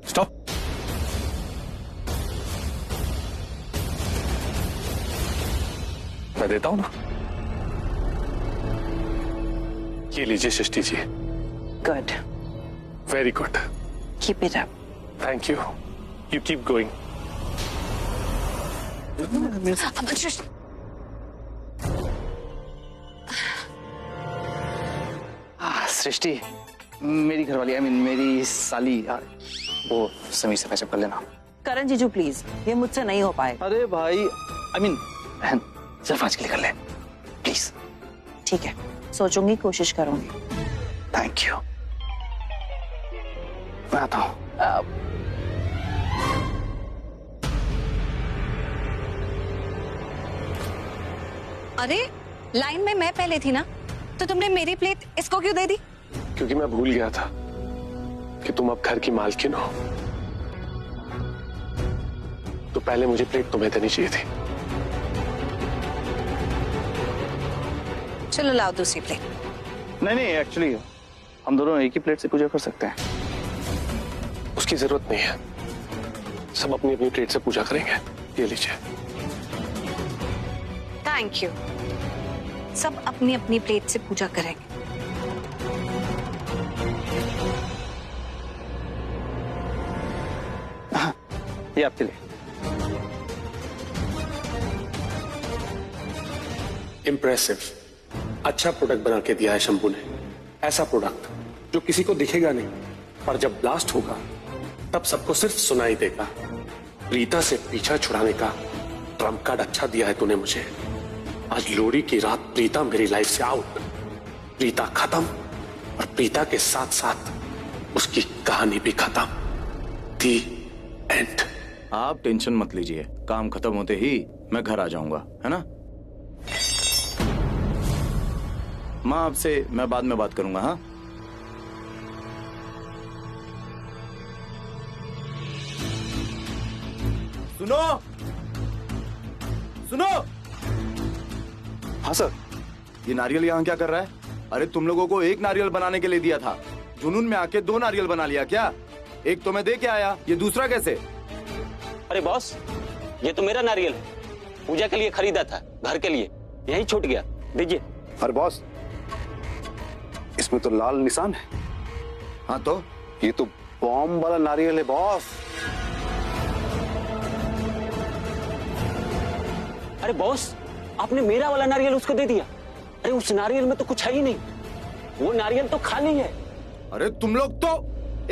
Stop. मैं देता हूं ना। ये लीजिए Srishti ji. Good, very good. Keep it up. Thank you. You keep going. Srishti, मेरी घरवाली, आई मीन मेरी साली, वो समीर से पैचअप कर लेना। करण जीजू प्लीज, ये मुझसे नहीं हो पाएगा। अरे भाई, आई मीन बहन, सिर्फ आज के लिए कर ले प्लीज। ठीक है, सोचूंगी, कोशिश करूंगी। Thank you. मैं आता हूँ। अरे लाइन में मैं पहले थी ना, तो तुमने मेरी प्लेट इसको क्यों दे दी? क्योंकि मैं भूल गया था कि तुम अब घर की मालकिन हो, तो पहले मुझे प्लेट तुम्हें देनी चाहिए थी। चलो लाओ दूसरी प्लेट। नहीं, एक्चुअली हम दोनों एक ही प्लेट से पूजा कर सकते हैं। उसकी जरूरत नहीं है, सब अपनी अपनी प्लेट से पूजा करेंगे। ये लीजिए। Thank you. सब अपनी अपनी प्लेट से पूजा करेंगे। ये आपके लिए। इम्प्रेसिव, अच्छा प्रोडक्ट बना के दिया है शंभू ने। ऐसा प्रोडक्ट जो किसी को दिखेगा नहीं, पर जब ब्लास्ट होगा तब सबको सिर्फ सुनाई देगा। प्रीता से पीछा छुड़ाने का ट्रम्प कार्ड अच्छा दिया है तूने मुझे। आज लोहड़ी की रात प्रीता मेरी लाइफ से आउट, प्रीता खत्म, और प्रीता के साथ साथ उसकी कहानी भी खत्म। दी एंड। आप टेंशन मत लीजिए, काम खत्म होते ही मैं घर आ जाऊंगा, है ना? माँ, आपसे मैं बाद में बात करूंगा। हाँ, सुनो सुनो। हाँ सर। ये नारियल यहाँ क्या कर रहा है? अरे तुम लोगों को एक नारियल बनाने के लिए दिया था, जुनून में आके 2 नारियल बना लिया क्या? एक तो मैं दे के आया, ये दूसरा कैसे? अरे बॉस, ये तो मेरा नारियल है, पूजा के लिए खरीदा था, घर के लिए, यही छूट गया, दीजिए। अरे बॉस, इसमें तो लाल निशान है। हाँ तो ये तो बॉम्ब वाला नारियल है बॉस। अरे बॉस, आपने मेरा वाला नारियल उसको दे दिया। अरे उस नारियल में तो कुछ है ही नहीं, वो नारियल तो खाली है। अरे तुम लोग तो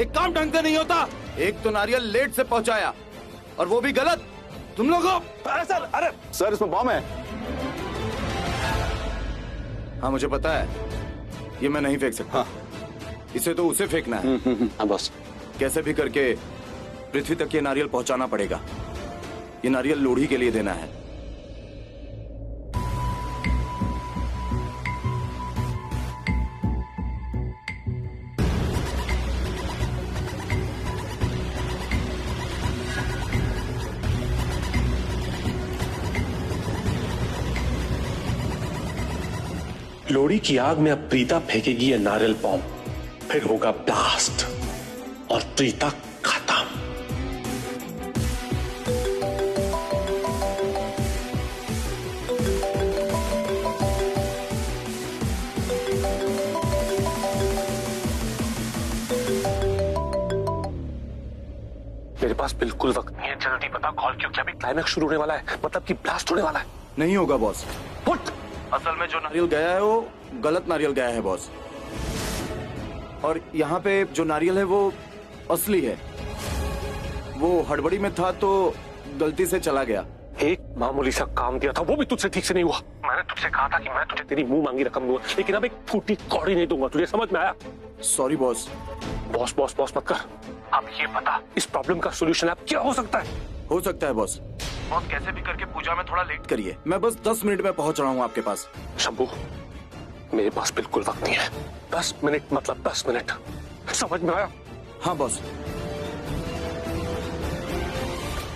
एक काम ढंग से नहीं होता। एक तो नारियल लेट से पहुंचाया, और वो भी गलत। तुम लोगों, अरे सर, इसमें बॉम्ब है। हाँ मुझे पता है, ये मैं नहीं फेंक सकता। इसे तो उसे फेंकना है। हाँ बॉस। कैसे भी करके पृथ्वी तक ये नारियल पहुंचाना पड़ेगा। ये नारियल लोहड़ी के लिए देना है। लोहड़ी की आग में अब प्रीता फेंकेगी ये नारियल बॉम्ब, फिर होगा ब्लास्ट और प्रीता खत्म। मेरे पास बिल्कुल वक्त नहीं है, जल्दी बता कॉल क्यों? क्या अभी क्लाइमैक्स शुरू होने वाला है, मतलब कि ब्लास्ट होने वाला है? नहीं होगा बॉस। What? असल में जो नारियल गया है वो गलत नारियल गया है बॉस, और यहाँ पे जो नारियल है वो असली है। वो हड़बड़ी में था तो गलती से चला गया। एक मामूली सा काम दिया था, वो भी तुझसे ठीक से नहीं हुआ। मैंने तुझसे कहा था कि मैं तुझे तेरी मुंह मांगी रकम दूंगा, लेकिन अब एक फूटी कौड़ी नहीं दूंगा। तुझे समझ में आया? Sorry boss. Boss boss boss मत कर। अब ये बता, इस प्रॉब्लम का सोल्यूशन अब क्या हो सकता है? हो सकता है बॉस। बॉस कैसे भी करके पूजा में थोड़ा लेट करिए, मैं बस 10 मिनट में पहुंच रहा हूँ आपके पास। शंभू, मेरे पास बिल्कुल वक्त नहीं है। 10 मिनट मतलब 10 मिनट, समझ में आया? हाँ बॉस।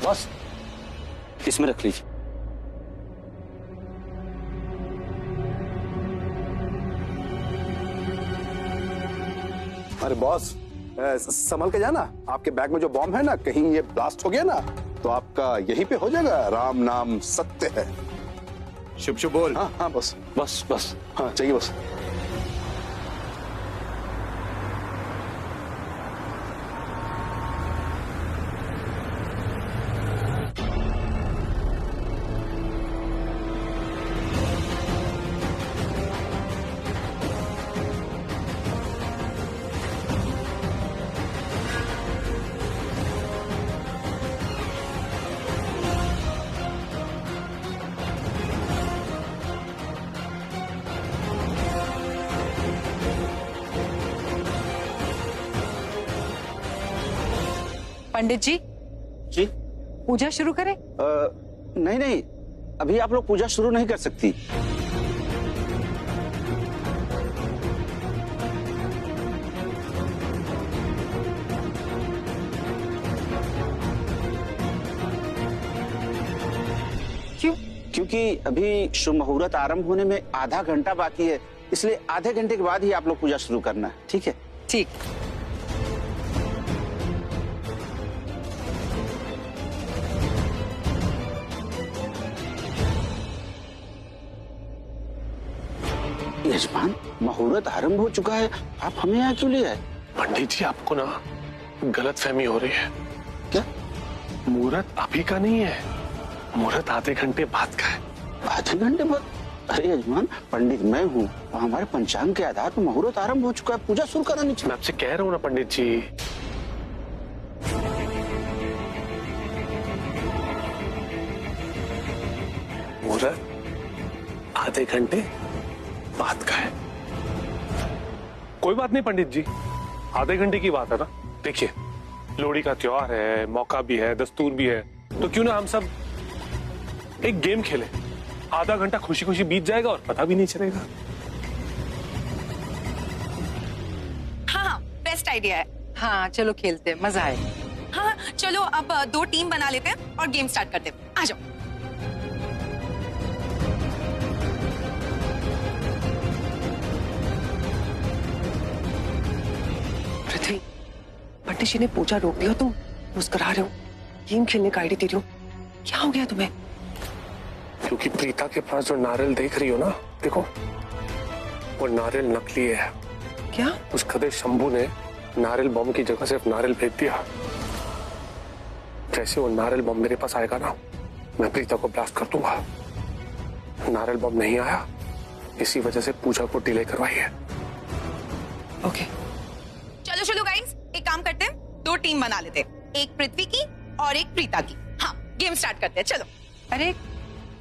बॉस, इसमें रख लीजिए। अरे बॉस, संभल के जाना, आपके बैग में जो बॉम्ब है ना, कहीं ये ब्लास्ट हो गया ना तो आपका यहीं पे हो जाएगा। राम नाम सत्य है। शुभ शुभ बोल। हाँ हाँ बस बस बस। हाँ चाहिए बस। पंडित जी जी पूजा शुरू करें? नहीं नहीं, अभी आप लोग पूजा शुरू नहीं कर सकती। क्यों? क्योंकि अभी शुभ मुहूर्त आरंभ होने में आधा घंटा बाकी है, इसलिए आधे घंटे के बाद ही आप लोग पूजा शुरू करना है, ठीक है? ठीक। यजमान, मुहूर्त आरंभ हो चुका है, आप हमें यहाँ क्यों ले आए? पंडित जी आपको ना गलत फहमी हो रही है। क्या? मुहूर्त अभी का नहीं है, मुहूर्त आधे घंटे बाद का है। आधे घंटे बाद? अरे यजमान, पंडित मैं हूँ और हमारे पंचांग के आधार पर मुहूर्त आरंभ हो चुका है, पूजा शुरू करानी मैं चाहिए। आपसे कह रहा हूँ ना पंडित जी, मुहूर्त आधे घंटे बाद का है। कोई बात नहीं पंडित जी, आधे घंटे की बात है ना। देखिए लोहड़ी का त्योहार है, मौका भी है, दस्तूर भी है, तो क्यों ना हम सब एक गेम खेलें। आधा घंटा खुशी खुशी बीत जाएगा और पता भी नहीं चलेगा। हाँ हाँ, बेस्ट आइडिया है। हाँ चलो खेलते हैं, मजा आए। हाँ चलो अब 2 टीम बना लेते हैं और गेम स्टार्ट करते हैं। आ जाओ। पृथ्वी, पंडित जी ने पूजा रोक दिया, तुम मुस्कुरा रहे हो, गेम खेलने का आइडिया दे रही हो, क्या हो गया तुम्हें? क्योंकि प्रीता के पास जो नारियल देख रही हो ना, देखो वो नारियल नकली है। क्या? उस गधे शंभू ने नारियल बम की जगह सिर्फ नारियल फेंक दिया। जैसे वो नारियल बम मेरे पास आएगा ना, मैं प्रीता को ब्लास्ट कर दूंगा। नारियल बम नहीं आया, इसी वजह से पूजा को डिले करवाई है। ओके। चलो चलो गाइस, एक काम करते हैं, 2 टीम बना लेते हैं, एक पृथ्वी की और एक प्रीता की। हाँ गेम स्टार्ट करते हैं, चलो। अरे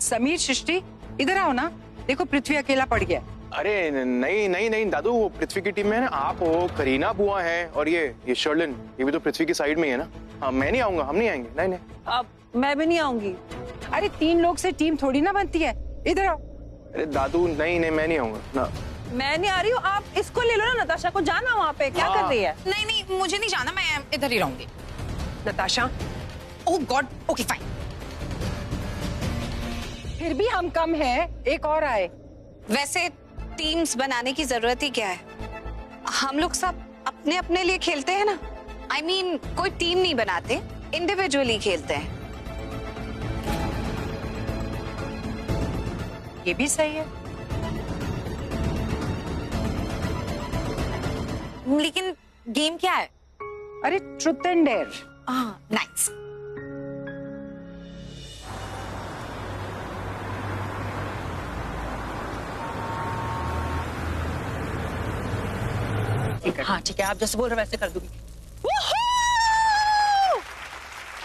समीर, सृष्टि इधर आओ ना, देखो पृथ्वी अकेला पड़ गया। अरे नहीं नहीं नहीं दादू, वो पृथ्वी की टीम में है ना, आप हो, करीना बुआ है और ये शर्लिन, ये भी तो पृथ्वी की साइड में ही है ना। हाँ मैं नहीं आऊंगा, हम नहीं आएंगे। नहीं नहीं। अब मैं भी नहीं आऊंगी। अरे 3 लोग से टीम थोड़ी ना बनती है, इधर आओ। अरे दादू नहीं नहीं, मैं नहीं आऊंगा ना। मैं नहीं आ रही हूँ, आप इसको ले लो ना, नताशा को। जाना वहाँ पे, क्या कर रही है? नहीं नहीं, मुझे नहीं जाना, मैं इधर ही रहूंगी। नताशा, ओह गॉड, ओके फाइन। फिर भी हम कम है, एक और आए। वैसे टीम्स बनाने की जरूरत ही क्या है, हम लोग सब अपने अपने लिए खेलते हैं ना। I mean, कोई टीम नहीं बनाते, इंडिविजुअली खेलते हैं। ये भी सही है। लेकिन गेम क्या है? अरे ट्रुथ एंड डेयर। नाइस। हाँ ठीक है, आप जैसे बोल रहे वैसे कर दूंगी।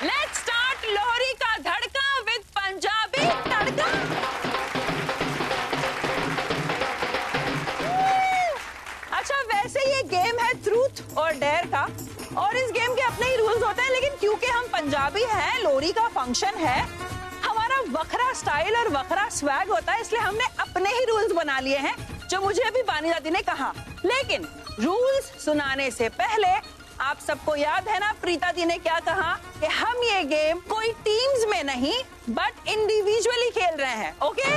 लेट्स स्टार्ट लोहड़ी का धड़का विद पंजाबी तड़का। अच्छा, वैसे ये गेम है ट्रूथ और डेयर का, और इस गेम के अपने ही रूल्स होते हैं, लेकिन क्योंकि हम पंजाबी हैं, लोहड़ी का फंक्शन है, हमारा वखरा स्टाइल और वखरा स्वैग होता है, इसलिए हमने अपने ही रूल्स बना लिए हैं, जो मुझे अभी बानी दादी ने कहा। लेकिन रूल्स सुनाने से पहले आप सबको याद है ना, प्रीता दी ने क्या कहा कि हम ये गेम कोई टीम्स में नहीं बट इंडिविजुअली खेल रहे हैं। ओके?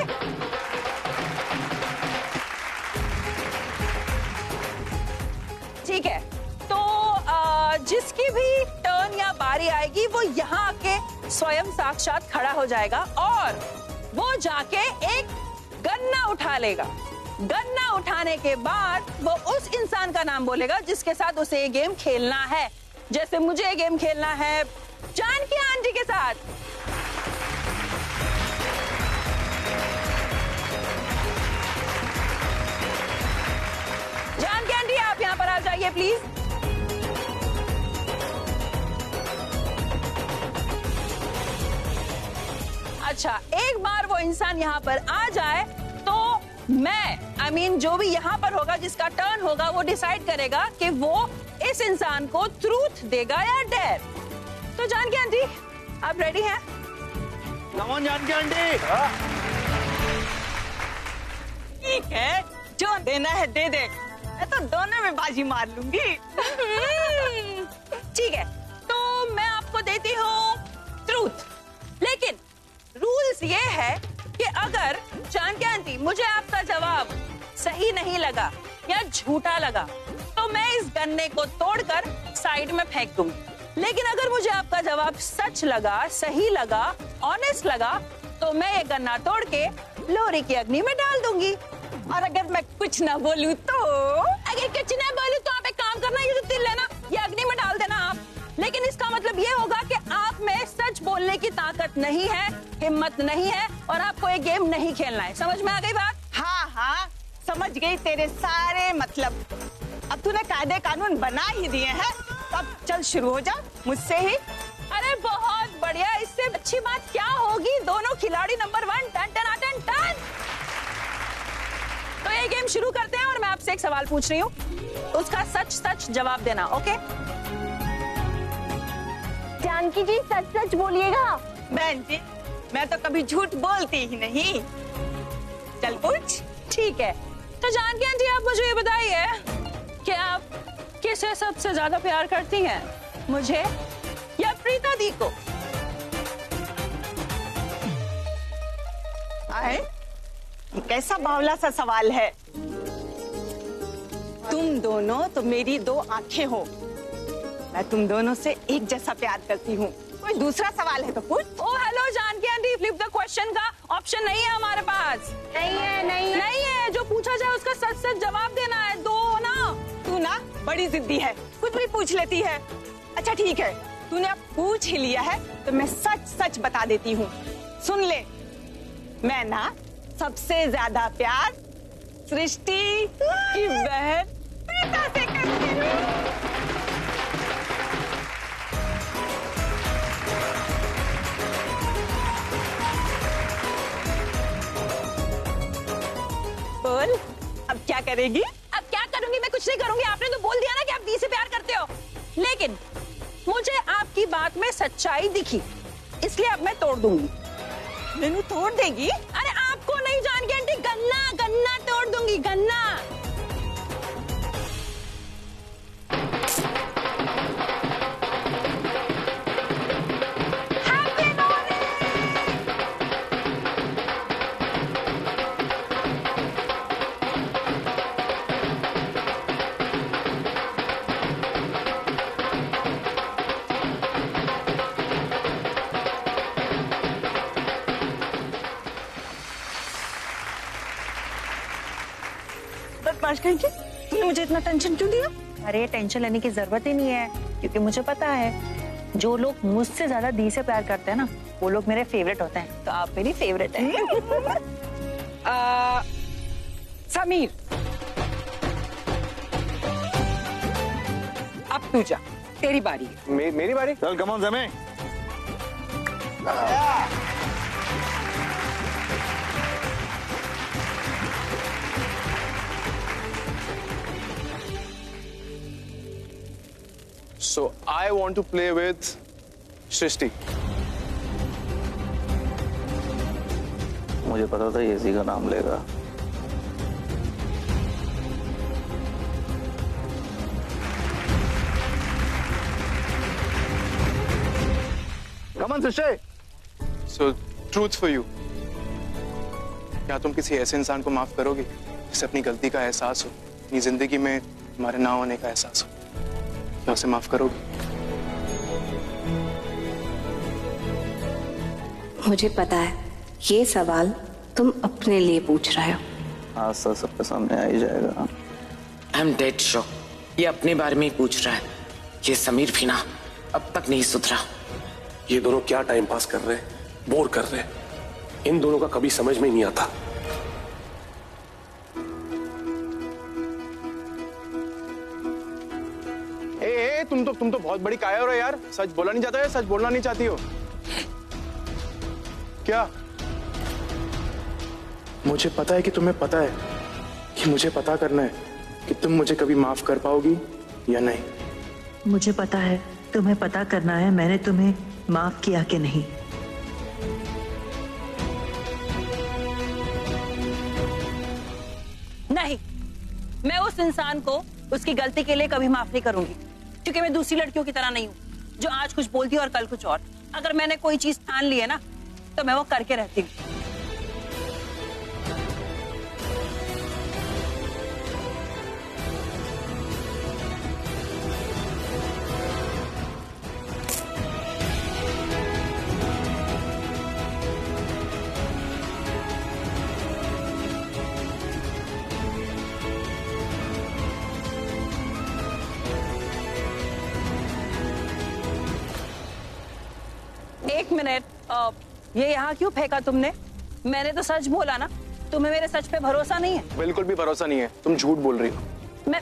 ठीक है, तो जिसकी भी टर्न या बारी आएगी वो यहाँ आके स्वयं साक्षात खड़ा हो जाएगा और वो जाके एक गन्ना उठा लेगा। गन्ना उठाने के बाद वो उस इंसान का नाम बोलेगा जिसके साथ उसे ये गेम खेलना है। जैसे मुझे ये गेम खेलना है जानकी आंटी के साथ। जानकी आंटी आप यहाँ पर आ जाइए प्लीज। अच्छा, एक बार वो इंसान यहाँ पर आ जाए तो मैं जो भी यहाँ पर होगा जिसका टर्न होगा वो डिसाइड करेगा कि वो इस इंसान को ट्रूथ देगा या डेयर। तो जानकी आंटी आप रेडी हैं? Come on Janki aunty. ठीक है, जो देना है दे दे, मैं तो दोनों में बाजी मार लूंगी। ठीक है, तो मैं आपको देती हूँ ट्रूथ, लेकिन रूल्स ये है कि अगर जानकी आंटी मुझे आपका जवाब सही नहीं लगा या झूठा लगा तो मैं इस गन्ने को तोड़कर साइड में फेंक दूंगी। लेकिन अगर मुझे आपका जवाब सच लगा, सही लगा, ऑनेस्ट लगा तो मैं ये गन्ना तोड़ के लोरी की अग्नि में डाल दूंगी। और अगर मैं कुछ ना बोलूं तो आप एक काम करना, ये जो तिल है ना ये अग्नि में डाल देना आप। लेकिन इसका मतलब ये होगा कि आप में सच बोलने की ताकत नहीं है, हिम्मत नहीं है और आपको ये गेम नहीं खेलना है। समझ में आ गई बात? हाँ हाँ समझ गई तेरे सारे मतलब। अब तूने कायदे कानून बना ही दिए हैं, अब चल शुरू हो जा मुझसे ही। अरे बहुत बढ़िया, इससे अच्छी बात क्या होगी। दोनों खिलाड़ी नंबर 1 टन टन टन टन। तो ये गेम शुरू करते हैं और मैं आपसे एक सवाल पूछ रही हूँ, उसका सच सच जवाब देना। ओके जानकी जी सच सच बोलिएगा। बहन जी मैं तो कभी झूठ बोलती ही नहीं। चल पूछ। ठीक है, तो जानकी आंटी आप मुझे ये बताइए कि आप किसे सबसे ज्यादा प्यार करती हैं, मुझे या प्रीता दी को? आए कैसा बावला सा सवाल है। तुम दोनों तो मेरी दो आंखें हो, मैं तुम दोनों से एक जैसा प्यार करती हूँ। कोई दूसरा सवाल है तो पूछ। Oh hello Janki aunty, flip the question का ऑप्शन नहीं है हमारे पास। नहीं है, जो पूछा जाए उसका सच सच जवाब देना है। दो ना, तू ना बड़ी जिद्दी है, कुछ भी पूछ लेती है। अच्छा ठीक है, तूने अब पूछ ही लिया है तो मैं सच सच बता देती हूँ। सुन ले, मैं ना सबसे ज्यादा प्यार सृष्टि की बहन प्रीता से करती हूँ। बोल अब क्या करेगी? अब क्या करूंगी? मैं कुछ नहीं करूंगी। आपने तो बोल दिया ना कि आप दी से प्यार करते हो, लेकिन मुझे आपकी बात में सच्चाई दिखी, इसलिए अब मैं तोड़ दूंगी। मैनू तोड़ देगी? अरे आपको नहीं जानकी आंटी, गन्ना गन्ना तोड़ दूंगी, गन्ना। तूने मुझे इतना टेंशन क्यों दिया? अरे टेंशन लेने की जरूरत ही नहीं है, क्योंकि मुझे पता है जो लोग मुझसे ज्यादा दी से प्यार करते हैं ना वो लोग मेरे फेवरेट होते हैं। तो आप मेरी फेवरेट हैं। समीर अब तू जा, तेरी बारी है। मेरी बारी? चल come on Zameen. So I want to play with Shrishti. मुझे पता था ये इसी का नाम लेगा। Come on Shrishti. So truth for you. क्या तुम किसी ऐसे इंसान को माफ करोगे जिसे अपनी गलती का एहसास हो, अपनी जिंदगी में तुम्हारे ना होने का एहसास हो? क्या उसे माफ करोगे? मुझे पता है ये सवाल तुम अपने लिए पूछ रहे हो। हाँ सर, सबके सामने आ ही जाएगा। आई एम डेड श्योर ये अपने बारे में ही पूछ रहा है। ये समीर भी ना अब तक नहीं सुधरा। ये दोनों क्या टाइम पास कर रहे हैं, बोर कर रहे हैं। इन दोनों का कभी समझ में नहीं आता। ए, तुम तो बहुत बड़ी काया हो रहे हो यार। सच बोलना नहीं चाहते हो, सच बोलना नहीं चाहती हो क्या? मुझे पता है कि तुम्हें पता है कि मुझे पता करना है कि तुम मुझे कभी माफ कर पाओगी या नहीं। मुझे पता है तुम्हें पता करना है मैंने तुम्हें माफ किया कि नहीं। नहीं, मैं उस इंसान को उसकी गलती के लिए कभी माफ नहीं करूंगी, क्योंकि मैं दूसरी लड़कियों की तरह नहीं हूँ जो आज कुछ बोलती है और कल कुछ और। अगर मैंने कोई चीज ठान ली है ना तो मैं वो करके रहती हूँ। एक मिनट, ये यहाँ क्यों फेंका तुमने? मैंने तो सच बोला ना। तुम्हें मेरे सच पे भरोसा नहीं है? बिल्कुल भी भरोसा नहीं है, तुम झूठ बोल रही हो। मैं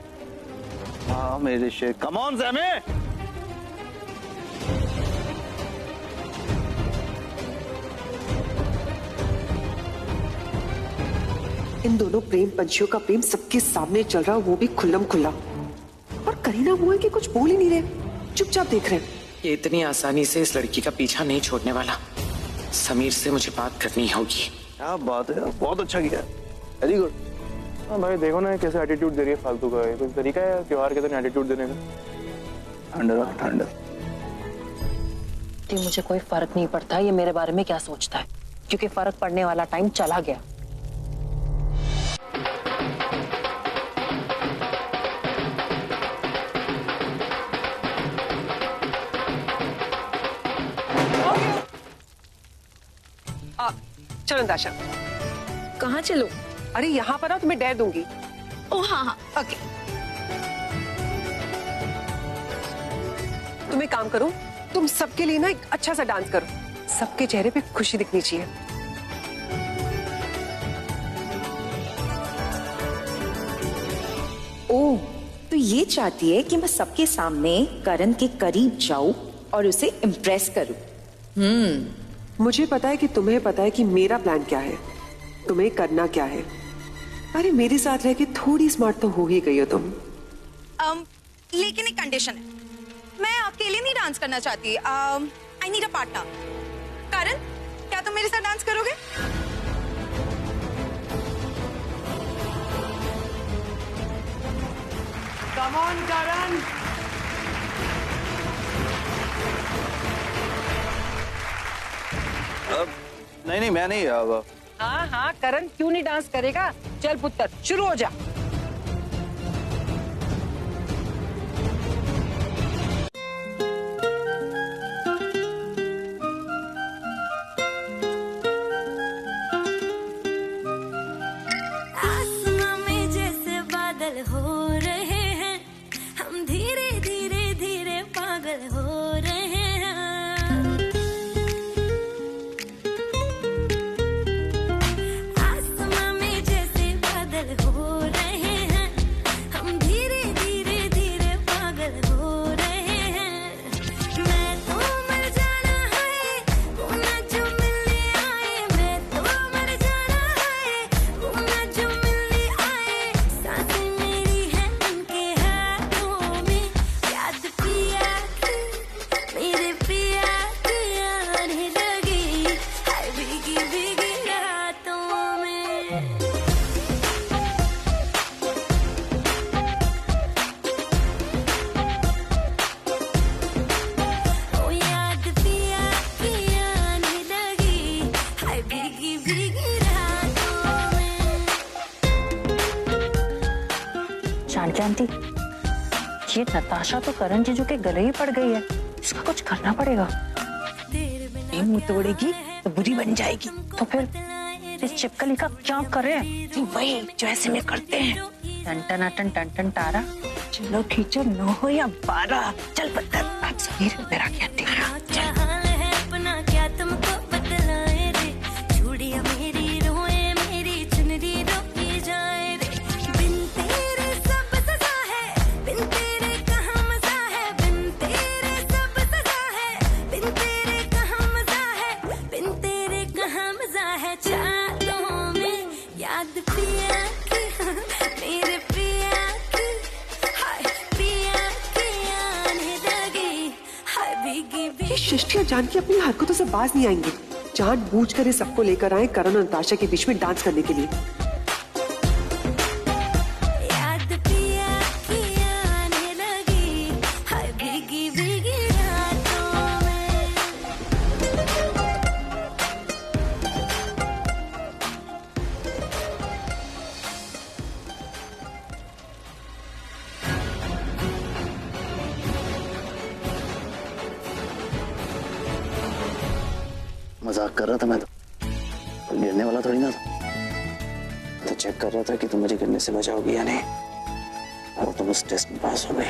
हाँ मेरे शेर, कम ऑन ज़ैमे। इन दोनों प्रेम पंछियों का प्रेम सबके सामने चल रहा, वो भी खुल्लम खुल्ला। और करीना वो है कि कुछ बोल ही नहीं रहे, चुपचाप देख रहे हैं। ये इतनी आसानी से इस लड़की का पीछा नहीं छोड़ने वाला। समीर से मुझे बात करनी होगी। क्या बात है, बहुत अच्छा किया, वेरी गुड। हाँ भाई देखो ना कैसे एटीट्यूड दे रही है फालतू का। कुछ तरीका है त्योहार के दिन एटीट्यूड देने का? ठंडा। कि मुझे कोई फर्क नहीं पड़ता ये मेरे बारे में क्या सोचता है, क्योंकि फर्क पड़ने वाला टाइम चला गया। चलो नताशा। कहाँ चलो? अरे यहाँ पर ना तुम्हें डेयर दूंगी। ओह हाँ, ओके। तुम एक काम करो, तुम सबके लिए ना एक अच्छा सा डांस करो, सबके चेहरे पे खुशी दिखनी चाहिए। ओह, तो ये चाहती है कि मैं सबके सामने करण के करीब जाऊं और उसे इम्प्रेस करूं। मुझे पता है कि तुम्हें पता है कि मेरा प्लान क्या है, तुम्हें करना क्या है। अरे मेरे साथ रह के थोड़ी स्मार्ट तो हो ही गई हो तुम। लेकिन एक कंडीशन है, मैं अकेले नहीं डांस करना चाहती। I need a partner. करण, क्या तुम मेरे साथ डांस करोगे? कम ऑन करण। नहीं मैं नहीं। हाँ हाँ, करण क्यों नहीं डांस करेगा? चल पुत्र, शुरू हो जा। आसमां में जैसे बादल हो रहे हैं, हम धीरे धीरे धीरे पागल हो रहे हैं। जानती, ये नताशा तो करण जीजू के गले ही पड़ गई है, इसका कुछ करना पड़ेगा। ये मुंह तोड़ेगी तो बुरी बन जाएगी। तो फिर इस चिपकली का क्या करें? तो वही जो ऐसे में करते हैं, टन टन टन टन टन तारा। चलो खींचो 9 हो या 12, चल पत्थर। आप समीर मेरा क्या दिखा, चल। अपना क्या तुमको बतलाए रे, चूड़ियां मेरी रोए मेरी चुनरी रोकी जाए रे, बिन तेरे सब सजा है, बिन तेरे कहाँ मजा है, बिन तेरे सब सजा है, बिन तेरे कहाँ मजा है, बिन तेरे कहाँ मजा है, चालों में याद पिया की, मेरे पिया की, हाय पिया की आने लगी, हाय भीगी भीगी। ये सृष्टि और जानकी अपनी हरकतों से बाज नहीं आएंगे। जानबूझकर ये सबको लेकर आए करण और नताशा के बीच में डांस करने के लिए। याद पिया की आने लगी, हाय भीगी भीगी रातों में। मजाक कर रहा था मैं तो गिरने वाला थोड़ी ना था। तो चेक कर रहा था कि तुम मुझे गिरने से बचाओगी या नहीं, और तुम उस टेस्ट में पास हो गई।